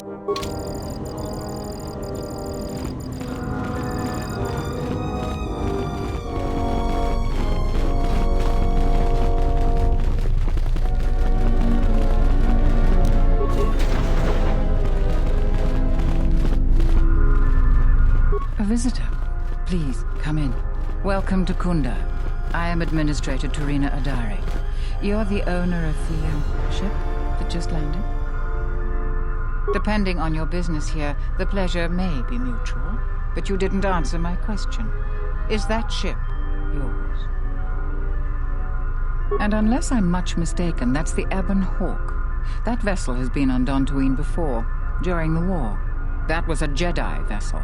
A visitor. Please, come in. Welcome to Kunda. I am Administrator Turina Adari. You're the owner of the ship that just landed? Depending on your business here, the pleasure may be mutual, but you didn't answer my question. Is that ship yours? And unless I'm much mistaken, that's the Ebon Hawk. That vessel has been on Dantooine before, during the war. That was a Jedi vessel.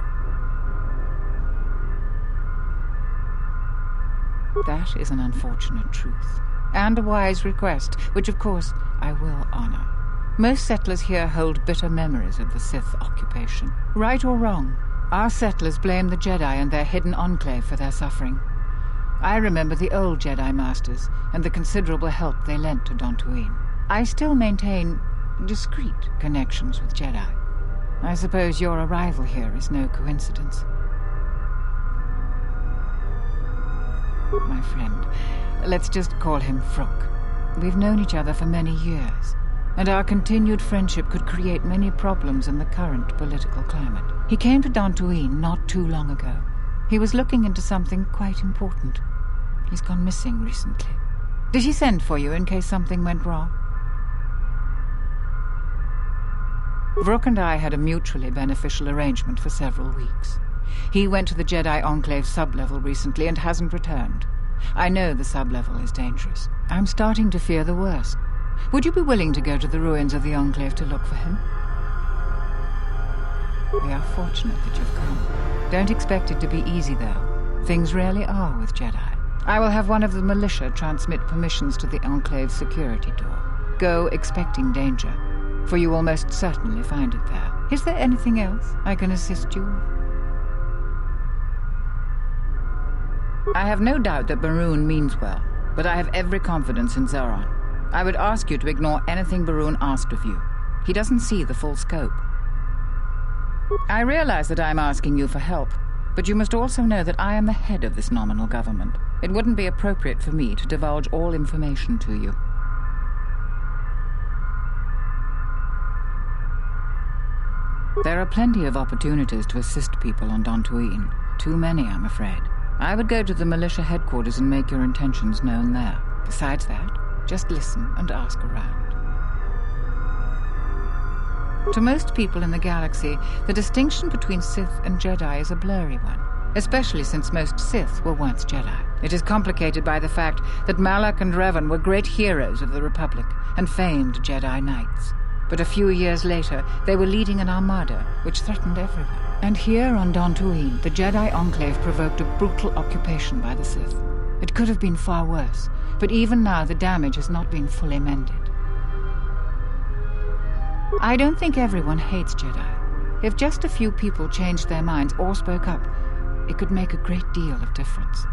That is an unfortunate truth, and a wise request, which of course I will honor. Most settlers here hold bitter memories of the Sith occupation. Right or wrong, our settlers blame the Jedi and their hidden enclave for their suffering. I remember the old Jedi Masters and the considerable help they lent to Dantooine. I still maintain discreet connections with Jedi. I suppose your arrival here is no coincidence. My friend, let's just call him Frook. We've known each other for many years, and our continued friendship could create many problems in the current political climate. He came to Dantooine not too long ago. He was looking into something quite important. He's gone missing recently. Did he send for you in case something went wrong? Vrook and I had a mutually beneficial arrangement for several weeks. He went to the Jedi Enclave sublevel recently and hasn't returned. I know the sublevel is dangerous. I'm starting to fear the worst. Would you be willing to go to the ruins of the Enclave to look for him? We are fortunate that you've come. Don't expect it to be easy, though. Things rarely are with Jedi. I will have one of the militia transmit permissions to the Enclave security door. Go expecting danger, for you will most certainly find it there. Is there anything else I can assist you with? I have no doubt that Barun means well, but I have every confidence in Zeron. I would ask you to ignore anything Barun asked of you. He doesn't see the full scope. I realize that I'm asking you for help, but you must also know that I am the head of this nominal government. It wouldn't be appropriate for me to divulge all information to you. There are plenty of opportunities to assist people on Dantooine. Too many, I'm afraid. I would go to the militia headquarters and make your intentions known there. Besides that, just listen and ask around. To most people in the galaxy, the distinction between Sith and Jedi is a blurry one, especially since most Sith were once Jedi. It is complicated by the fact that Malak and Revan were great heroes of the Republic and famed Jedi Knights. But a few years later, they were leading an armada which threatened everyone. And here on Dantooine, the Jedi Enclave provoked a brutal occupation by the Sith. It could have been far worse, but even now the damage has not been fully mended. I don't think everyone hates Jedi. If just a few people changed their minds or spoke up, it could make a great deal of difference.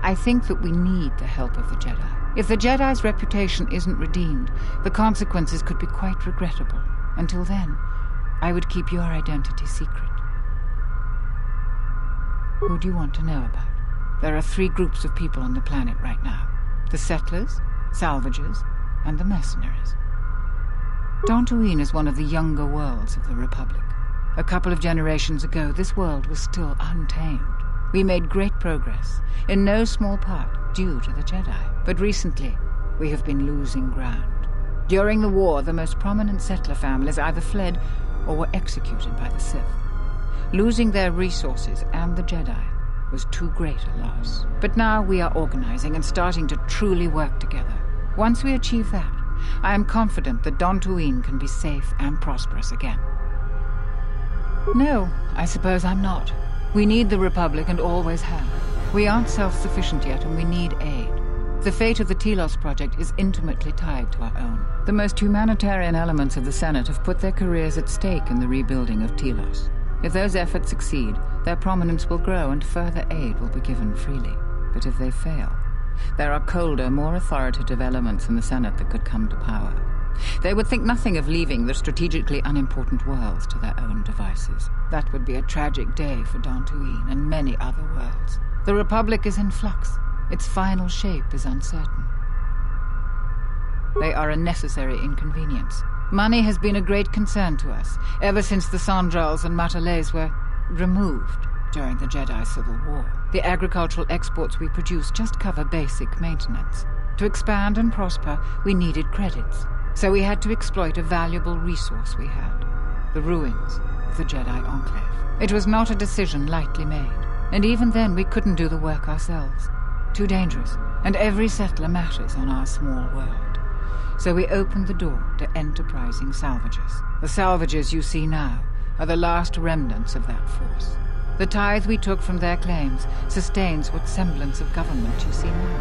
I think that we need the help of the Jedi. If the Jedi's reputation isn't redeemed, the consequences could be quite regrettable. Until then, I would keep your identity secret. Who do you want to know about? There are 3 groups of people on the planet right now. The settlers, salvagers, and the mercenaries. Dantooine is one of the younger worlds of the Republic. A couple of generations ago, this world was still untamed. We made great progress, in no small part due to the Jedi. But recently, we have been losing ground. During the war, the most prominent settler families either fled or were executed by the Sith. Losing their resources and the Jedi was too great a loss. But now we are organizing and starting to truly work together. Once we achieve that, I am confident that Dantooine can be safe and prosperous again. No, I suppose I'm not. We need the Republic and always have. We aren't self-sufficient yet and we need aid. The fate of the Telos project is intimately tied to our own. The most humanitarian elements of the Senate have put their careers at stake in the rebuilding of Telos. If those efforts succeed, their prominence will grow and further aid will be given freely. But if they fail, there are colder, more authoritative elements in the Senate that could come to power. They would think nothing of leaving the strategically unimportant worlds to their own devices. That would be a tragic day for Dantooine and many other worlds. The Republic is in flux. Its final shape is uncertain. They are a necessary inconvenience. Money has been a great concern to us, ever since the Sandrals and Matalays were removed during the Jedi Civil War. The agricultural exports we produce just cover basic maintenance. To expand and prosper, we needed credits, so we had to exploit a valuable resource we had, the ruins of the Jedi Enclave. It was not a decision lightly made, and even then we couldn't do the work ourselves. Too dangerous, and every settler matters on our small world. So we opened the door to enterprising salvagers. The salvagers you see now are the last remnants of that force. The tithe we took from their claims sustains what semblance of government you see now.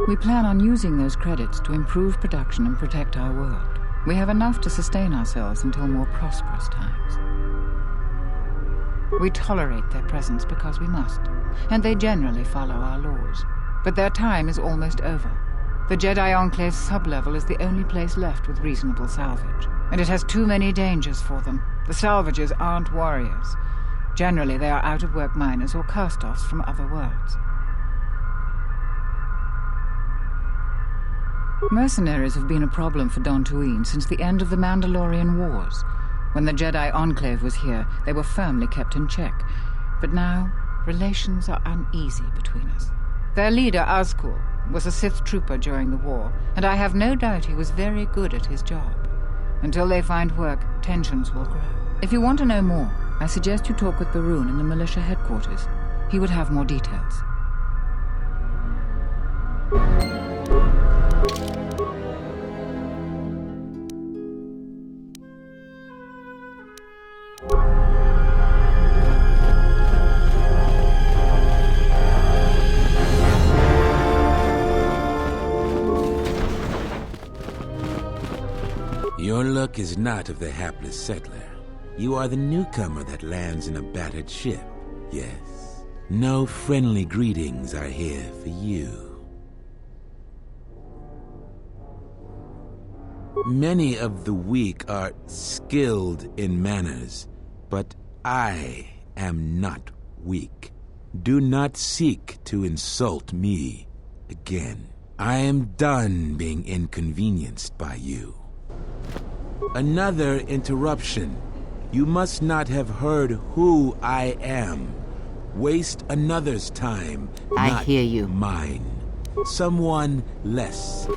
We plan on using those credits to improve production and protect our world. We have enough to sustain ourselves until more prosperous times. We tolerate their presence because we must, and they generally follow our laws. But their time is almost over. The Jedi Enclave's sublevel is the only place left with reasonable salvage, and it has too many dangers for them. The salvagers aren't warriors. Generally, they are out-of-work miners or cast-offs from other worlds. Mercenaries have been a problem for Dantooine since the end of the Mandalorian Wars. When the Jedi Enclave was here, they were firmly kept in check. But now, relations are uneasy between us. Their leader, Azkul, was a Sith trooper during the war, and I have no doubt he was very good at his job. Until they find work, tensions will grow. If you want to know more, I suggest you talk with Baroon in the militia headquarters. He would have more details. Your luck is not of the hapless settler. You are the newcomer that lands in a battered ship. Yes. No friendly greetings are here for you. Many of the weak are skilled in manners, but I am not weak. Do not seek to insult me again. I am done being inconvenienced by you. Another interruption. You must not have heard who I am. Waste another's time, I hear you. Mine. Someone less.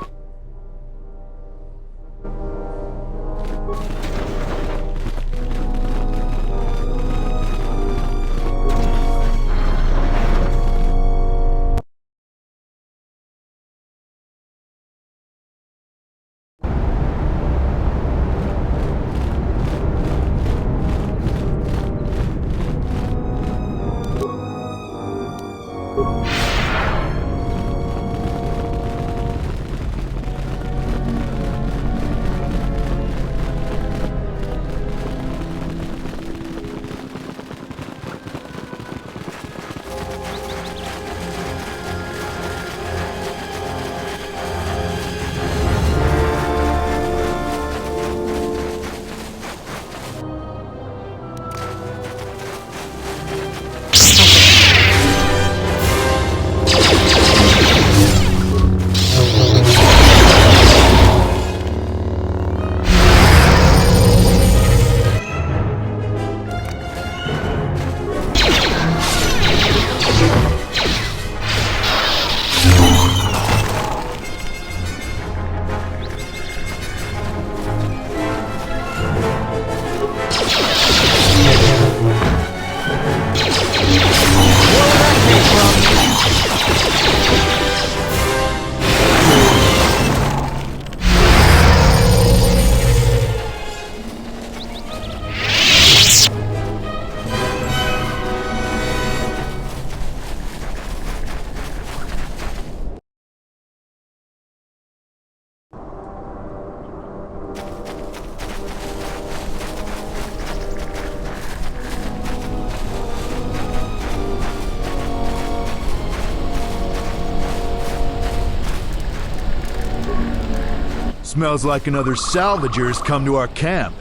Smells like another salvager has come to our camp.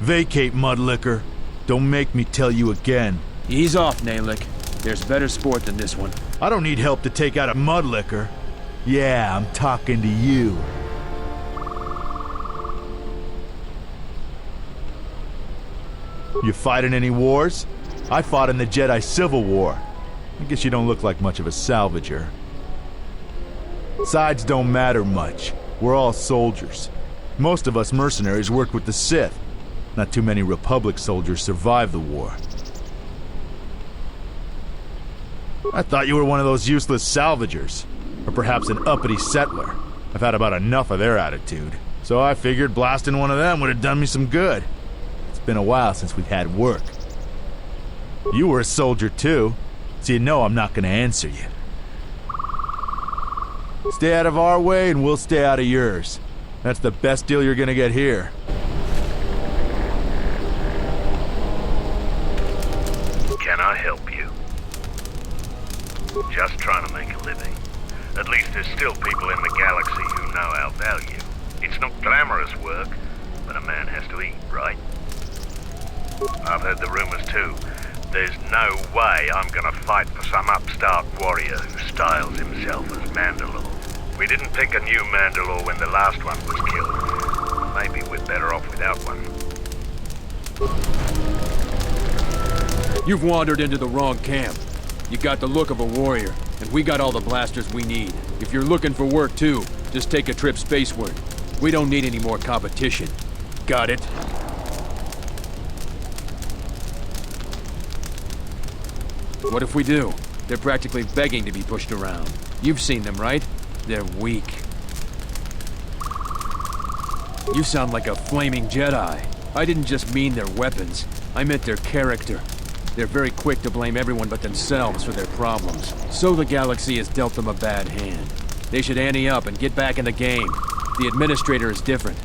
Vacate, Mudlicker. Don't make me tell you again. Ease off, Nalick. There's better sport than this one. I don't need help to take out a Mudlicker. Yeah, I'm talking to you. You fighting any wars? I fought in the Jedi Civil War. I guess you don't look like much of a salvager. Sides don't matter much. We're all soldiers. Most of us mercenaries worked with the Sith. Not too many Republic soldiers survived the war. I thought you were one of those useless salvagers. Or perhaps an uppity settler. I've had about enough of their attitude. So I figured blasting one of them would have done me some good. It's been a while since we've had work. You were a soldier too, so you know I'm not gonna answer you. Stay out of our way and we'll stay out of yours. That's the best deal you're gonna get here. Can I help you? Just trying to make a living. At least there's still people in the galaxy who know our value. It's not glamorous work, but a man has to eat, right? I've heard the rumors too. There's no way I'm gonna fight for some upstart warrior who styles himself as Mandalore. We didn't pick a new Mandalore when the last one was killed. Maybe we're better off without one. You've wandered into the wrong camp. You got the look of a warrior, and we got all the blasters we need. If you're looking for work too, just take a trip spaceward. We don't need any more competition. Got it? What if we do? They're practically begging to be pushed around. You've seen them, right? They're weak. You sound like a flaming Jedi. I didn't just mean their weapons. I meant their character. They're very quick to blame everyone but themselves for their problems. So the galaxy has dealt them a bad hand. They should ante up and get back in the game. The administrator is different.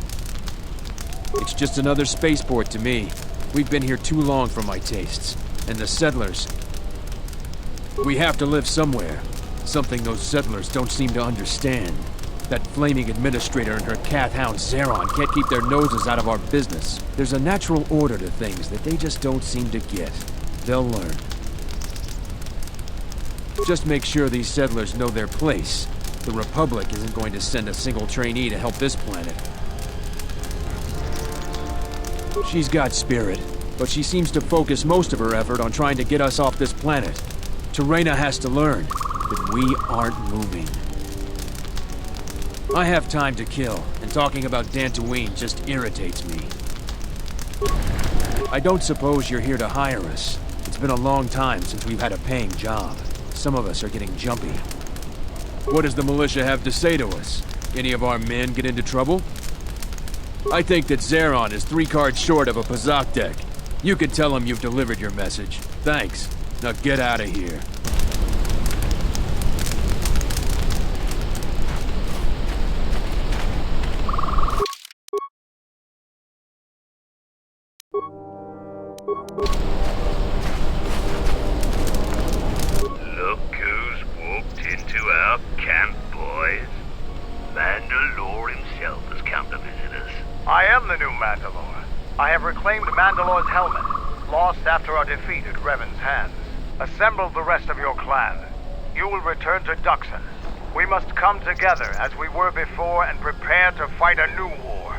It's just another spaceport to me. We've been here too long for my tastes. And the settlers... We have to live somewhere. Something those settlers don't seem to understand. That flaming administrator and her cat hound Zeron can't keep their noses out of our business. There's a natural order to things that they just don't seem to get. They'll learn. Just make sure these settlers know their place. The Republic isn't going to send a single trainee to help this planet. She's got spirit, but she seems to focus most of her effort on trying to get us off this planet. Terena has to learn that we aren't moving. I have time to kill, and talking about Dantooine just irritates me. I don't suppose you're here to hire us. It's been a long time since we've had a paying job. Some of us are getting jumpy. What does the militia have to say to us? Any of our men get into trouble? I think that Zeron is 3 cards short of a Pazak deck. You can tell him you've delivered your message. Thanks. Now get out of here. Look who's walked into our camp, boys. Mandalore himself has come to visit us. I am the new Mandalore. I have reclaimed Mandalore's helmet, lost after our defeat at Revan's hands. Assemble the rest of your clan. You will return to Duxon. We must come together as we were before and prepare to fight a new war.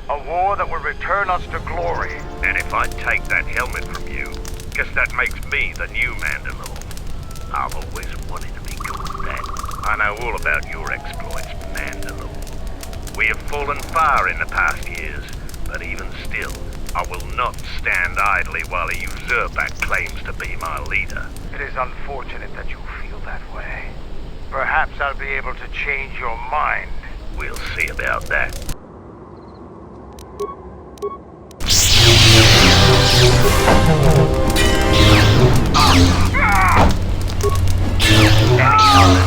A war that will return us to glory. And if I take that helmet from you, guess that makes me the new Mandalore. I've always wanted to be called that. I know all about your exploits, Mandalore. We have fallen far in the past years, but even still, I will not stand idly while a usurper claims to be my leader. It is unfortunate that you feel that way. Perhaps I'll be able to change your mind. We'll see about that.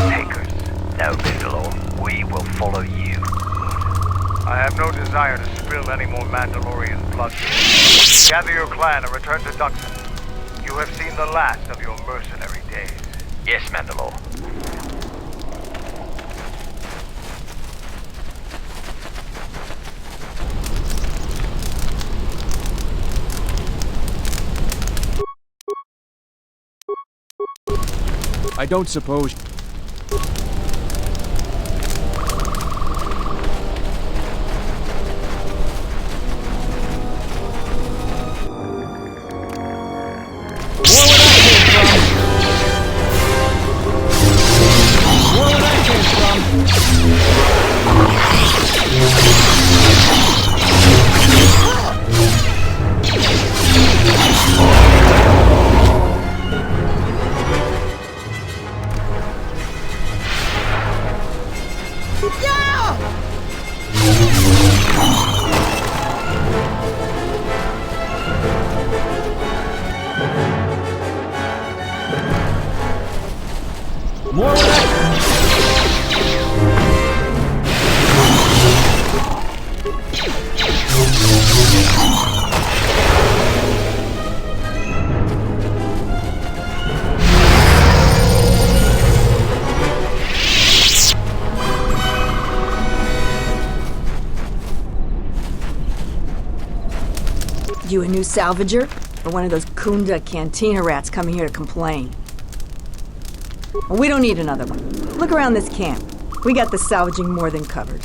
Takers. No, Mandalore. We will follow you. I have no desire to spill any more Mandalorian blood. Gather your clan and return to Duxon. You have seen the last of your mercenary days. Yes, Mandalore. I don't suppose... You a new salvager? Or one of those Kunda cantina rats coming here to complain? Well, we don't need another one. Look around this camp. We got the salvaging more than covered.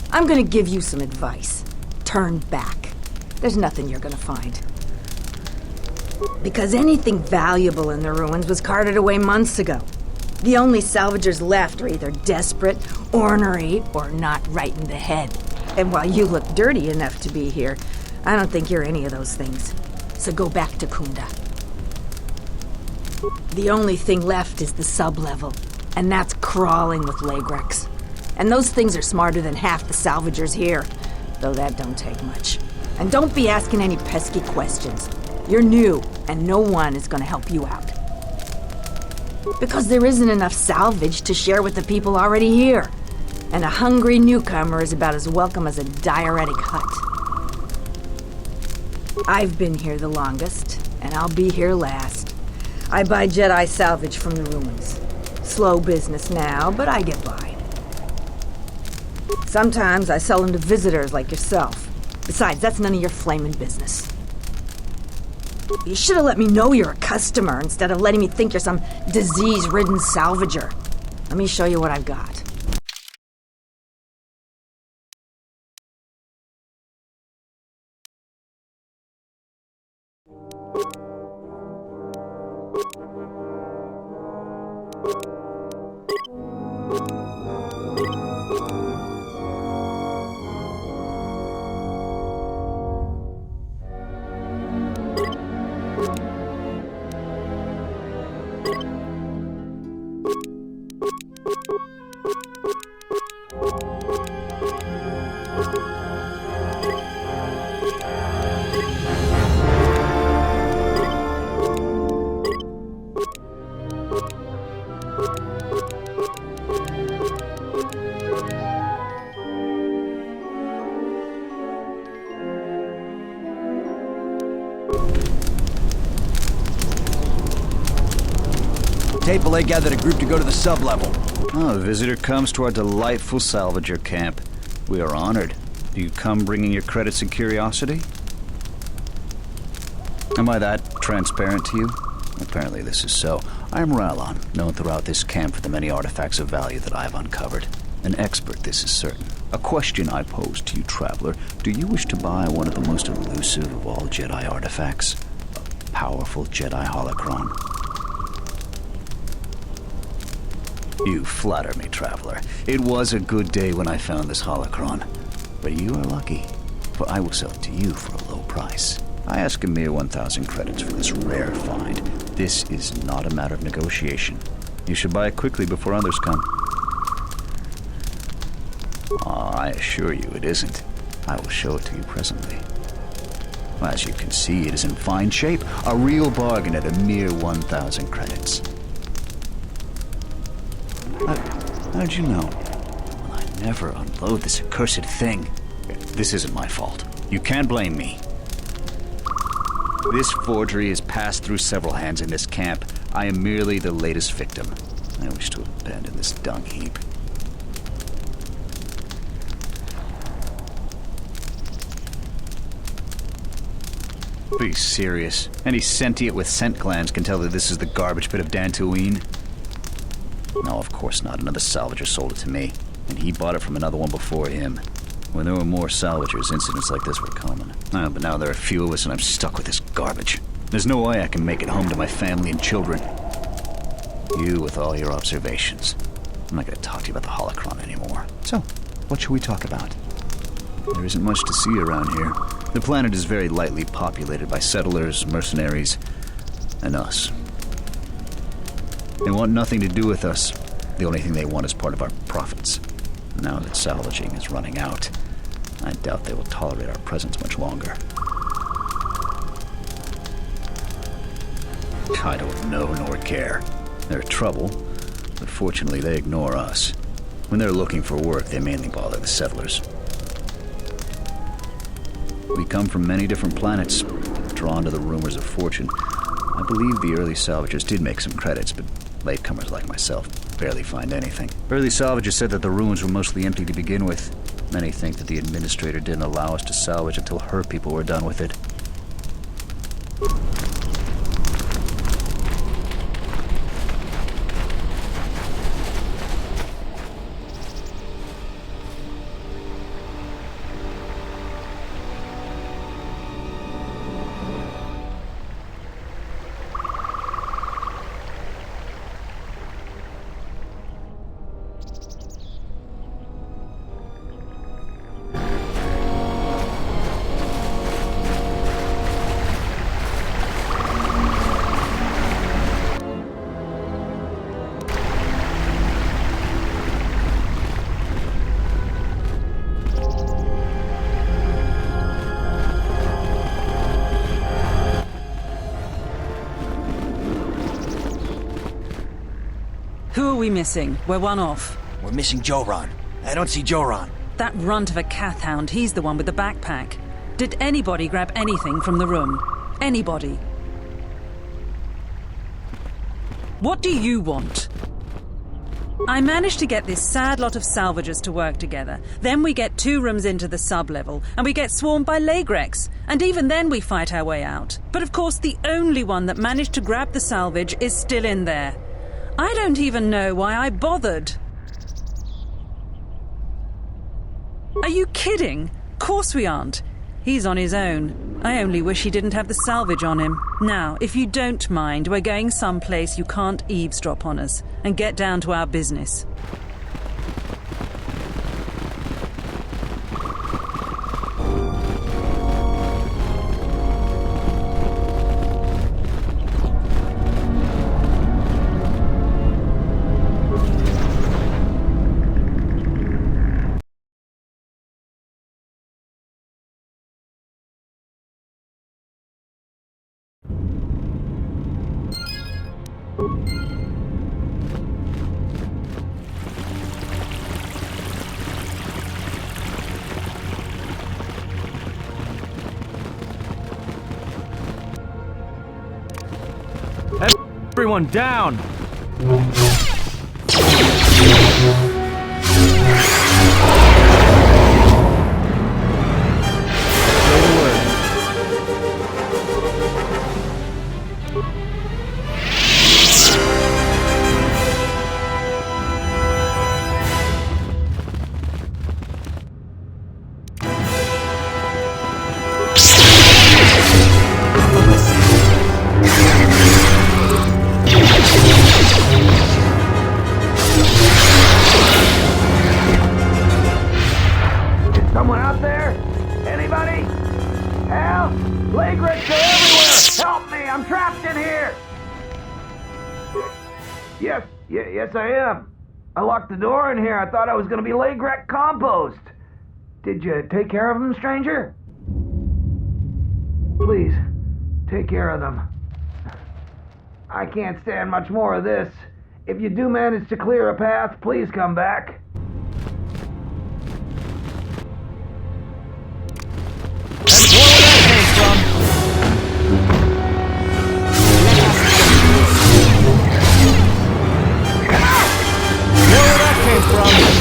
I'm gonna give you some advice. Turn back. There's nothing you're gonna find. Because anything valuable in the ruins was carted away months ago. The only salvagers left are either desperate, ornery, or not right in the head. And while you look dirty enough to be here, I don't think you're any of those things. So go back to Kunda. The only thing left is the sub-level, and that's crawling with Lagrex. And those things are smarter than half the salvagers here, though that don't take much. And don't be asking any pesky questions. You're new, and no one is gonna help you out. Because there isn't enough salvage to share with the people already here. And a hungry newcomer is about as welcome as a diuretic hut. I've been here the longest, and I'll be here last. I buy Jedi salvage from the ruins. Slow business now, but I get by. Sometimes I sell them to visitors like yourself. Besides, that's none of your flaming business. You should have let me know you're a customer instead of letting me think you're some disease-ridden salvager. Let me show you what I've got. Tapele gathered a group to go to the sub-level. Oh, a visitor comes to our delightful salvager camp. We are honored. Do you come bringing your credits and curiosity? Am I that transparent to you? Apparently this is so. I am Rallon, known throughout this camp for the many artifacts of value that I have uncovered. An expert, this is certain. A question I pose to you, traveler. Do you wish to buy one of the most elusive of all Jedi artifacts? A powerful Jedi holocron. You flatter me, traveler. It was a good day when I found this holocron. But you are lucky, for I will sell it to you for a low price. I ask a mere 1,000 credits for this rare find. This is not a matter of negotiation. You should buy it quickly before others come. I assure you it isn't. I will show it to you presently. As you can see, it is in fine shape. A real bargain at a mere 1,000 credits. How did you know? Well, I never unload this accursed thing. This isn't my fault. You can't blame me. This forgery has passed through several hands in this camp. I am merely the latest victim. I wish to abandon this dung heap. Be serious. Any sentient with scent glands can tell that this is the garbage pit of Dantooine. No, of course not. Another salvager sold it to me, and he bought it from another one before him. When there were more salvagers, incidents like this were common. But now there are a few of us, and I'm stuck with this garbage. There's no way I can make it home to my family and children. You with all your observations. I'm not going to talk to you about the holocron anymore. So, what should we talk about? There isn't much to see around here. The planet is very lightly populated by settlers, mercenaries, and us. They want nothing to do with us. The only thing they want is part of our profits. Now that salvaging is running out, I doubt they will tolerate our presence much longer. I don't know nor care. They're trouble, but fortunately they ignore us. When they're looking for work, they mainly bother the settlers. We come from many different planets, drawn to the rumors of fortune. I believe the early salvagers did make some credits, but latecomers like myself barely find anything. Early salvagers said that the ruins were mostly empty to begin with. Many think that the administrator didn't allow us to salvage until her people were done with it. Who are we missing? We're one off. We're missing Joran. I don't see Joran. That runt of a Cathhound, he's the one with the backpack. Did anybody grab anything from the room? Anybody? What do you want? I managed to get this sad lot of salvagers to work together. Then we get 2 rooms into the sub-level, and we get swarmed by Lagrex. And even then we fight our way out. But of course the only one that managed to grab the salvage is still in there. I don't even know why I bothered. Are you kidding? Course we aren't. He's on his own. I only wish he didn't have the salvage on him. Now, if you don't mind, we're going someplace you can't eavesdrop on us, and get down to our business. Everyone down! Yes, I am. I locked the door in here. I thought I was going to be Lagrec compost. Did you take care of them, stranger? Please, take care of them. I can't stand much more of this. If you do manage to clear a path, please come back. That's where that came from!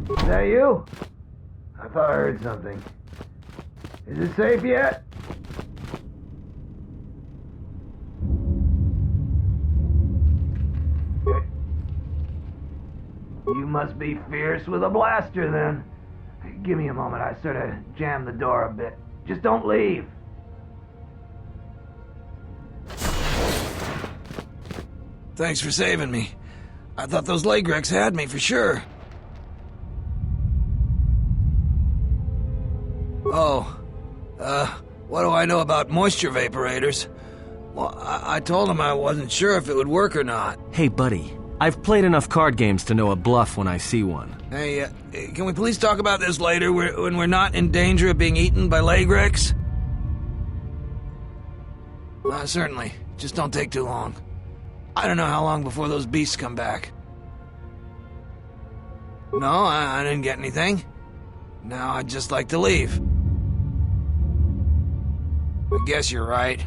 Is that you? I thought I heard something. Is it safe yet? You must be fierce with a blaster, then. Give me a moment. I sort of jammed the door a bit. Just don't leave. Thanks for saving me. I thought those Lagrex had me for sure. Oh, what do I know about moisture vaporators? Well, I told him I wasn't sure if it would work or not. Hey, buddy. I've played enough card games to know a bluff when I see one. Hey, can we please talk about this later when we're not in danger of being eaten by Lagrex? Certainly. Just don't take too long. I don't know how long before those beasts come back. No, I didn't get anything. Now I'd just like to leave. I guess you're right.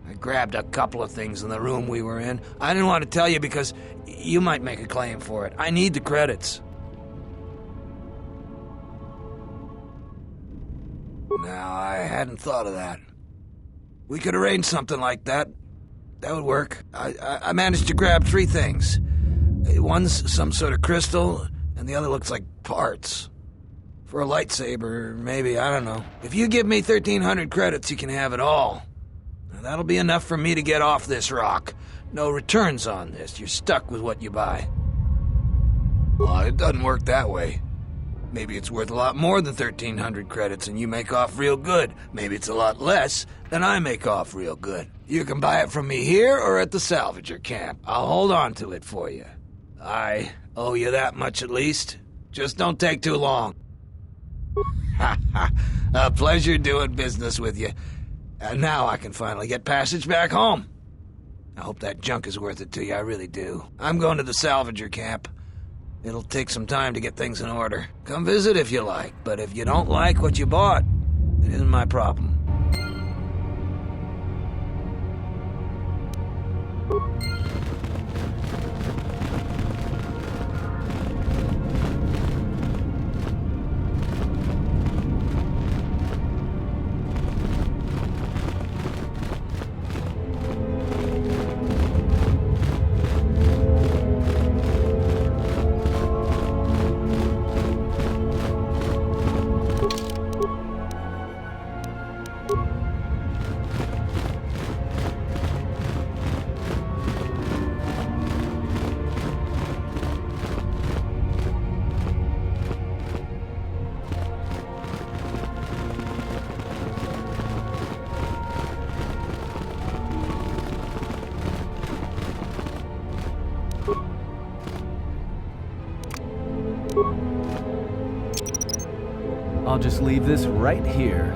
I grabbed a couple of things in the room we were in. I didn't want to tell you because you might make a claim for it. I need the credits. Now, I hadn't thought of that. We could arrange something like that. That would work. I managed to grab 3 things. One's some sort of crystal, and the other looks like parts. For a lightsaber, maybe, I don't know. If you give me 1,300 credits, you can have it all. Now, that'll be enough for me to get off this rock. No returns on this. You're stuck with what you buy. Well, it doesn't work that way. Maybe it's worth a lot more than 1,300 credits and you make off real good. Maybe it's a lot less and I make off real good. You can buy it from me here or at the salvager camp. I'll hold on to it for you. I owe you that much at least. Just don't take too long. Ha ha. A pleasure doing business with you. And now I can finally get passage back home. I hope that junk is worth it to you, I really do. I'm going to the salvager camp. It'll take some time to get things in order. Come visit if you like, but if you don't like what you bought, it isn't my problem. I'll just leave this right here.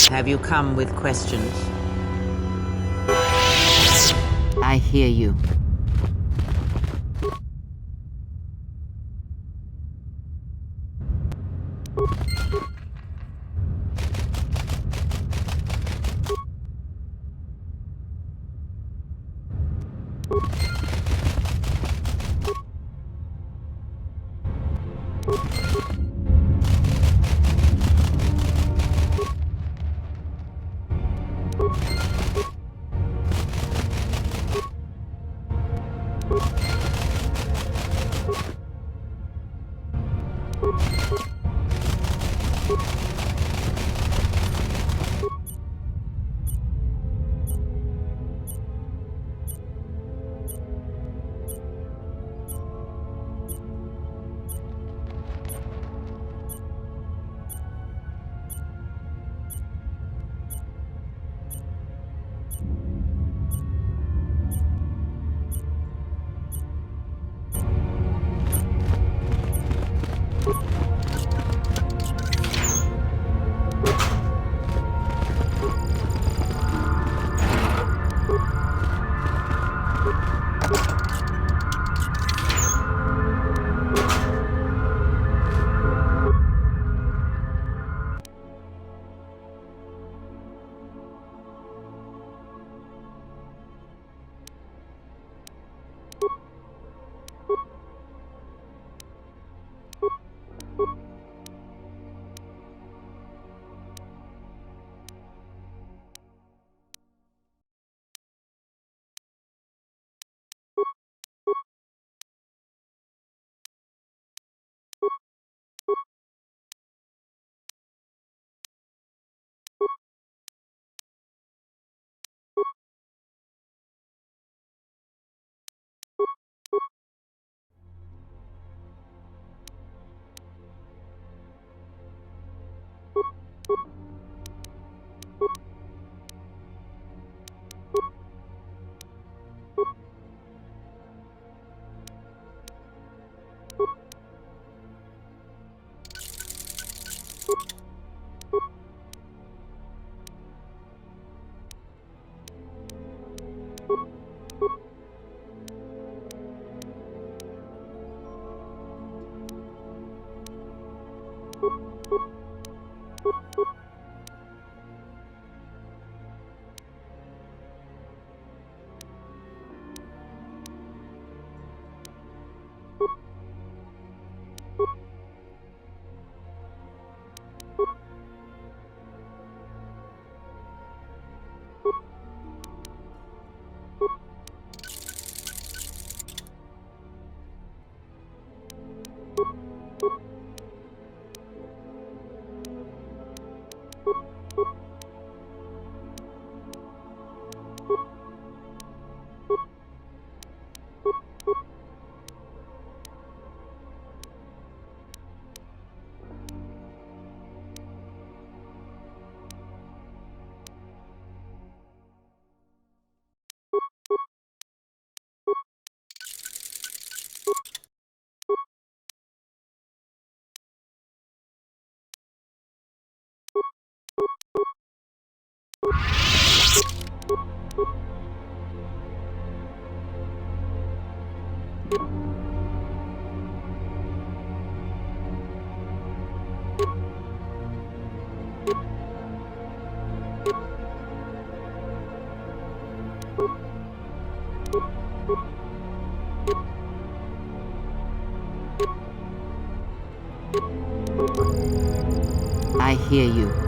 Have you come with questions? I hear you. I hear you.